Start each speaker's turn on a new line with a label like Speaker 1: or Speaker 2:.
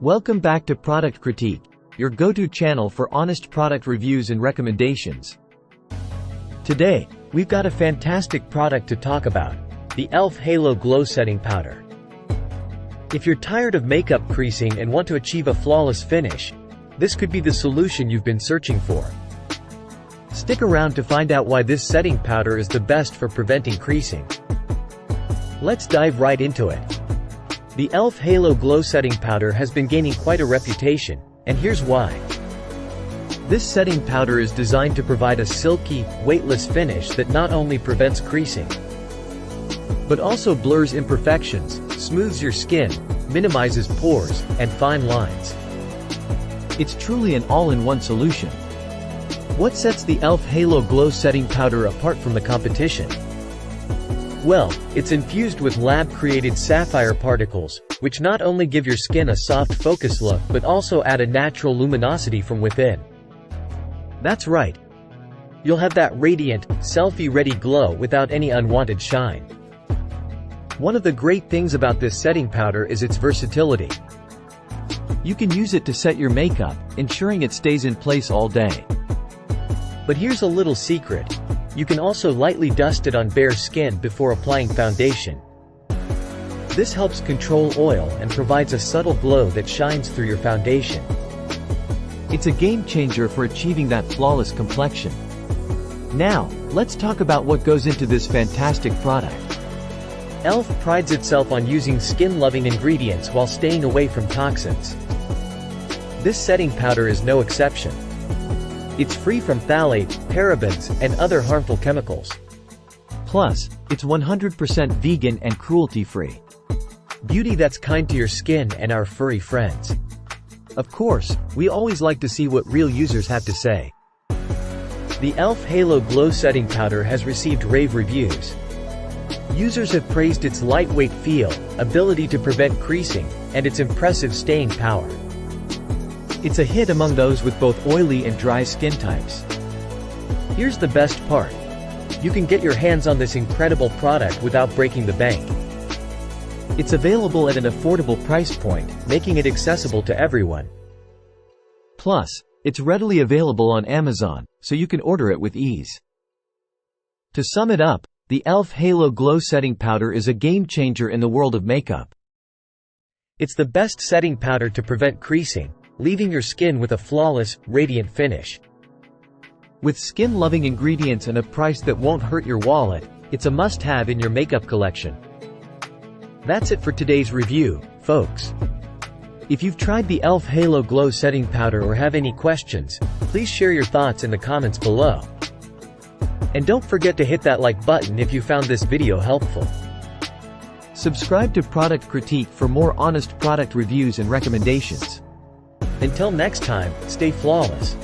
Speaker 1: Welcome back to Product Critique, your go-to channel for honest product reviews and recommendations. Today, we've got a fantastic product to talk about, the e.l.f. Halo Glow Setting Powder. If you're tired of makeup creasing and want to achieve a flawless finish, this could be the solution you've been searching for. Stick around to find out why this setting powder is the best for preventing creasing. Let's dive right into it. The e.l.f. Halo Glow Setting Powder has been gaining quite a reputation, and here's why. This setting powder is designed to provide a silky, weightless finish that not only prevents creasing, but also blurs imperfections, smooths your skin, minimizes pores, and fine lines. It's truly an all-in-one solution. What sets the e.l.f. Halo Glow Setting Powder apart from the competition? Well, it's infused with lab-created sapphire particles, which not only give your skin a soft focus look but also add a natural luminosity from within. That's right. You'll have that radiant, selfie-ready glow without any unwanted shine. One of the great things about this setting powder is its versatility. You can use it to set your makeup, ensuring it stays in place all day. But here's a little secret. You can also lightly dust it on bare skin before applying foundation. This helps control oil and provides a subtle glow that shines through your foundation. It's a game changer for achieving that flawless complexion. Now, let's talk about what goes into this fantastic product. e.l.f. prides itself on using skin-loving ingredients while staying away from toxins. This setting powder is no exception. It's free from phthalates, parabens, and other harmful chemicals. Plus, it's 100% vegan and cruelty-free. Beauty that's kind to your skin and our furry friends. Of course, we always like to see what real users have to say. The e.l.f. Halo Glow Setting Powder has received rave reviews. Users have praised its lightweight feel, ability to prevent creasing, and its impressive staying power. It's a hit among those with both oily and dry skin types. Here's the best part. You can get your hands on this incredible product without breaking the bank. It's available at an affordable price point, making it accessible to everyone. Plus, it's readily available on Amazon, so you can order it with ease. To sum it up, the e.l.f. Halo Glow Setting Powder is a game changer in the world of makeup. It's the best setting powder to prevent creasing, leaving your skin with a flawless, radiant finish. With skin-loving ingredients and a price that won't hurt your wallet, it's a must-have in your makeup collection. That's it for today's review, folks. If you've tried the e.l.f. Halo Glow Setting Powder or have any questions, please share your thoughts in the comments below. And don't forget to hit that like button if you found this video helpful. Subscribe to Product Critique for more honest product reviews and recommendations. Until next time, stay flawless.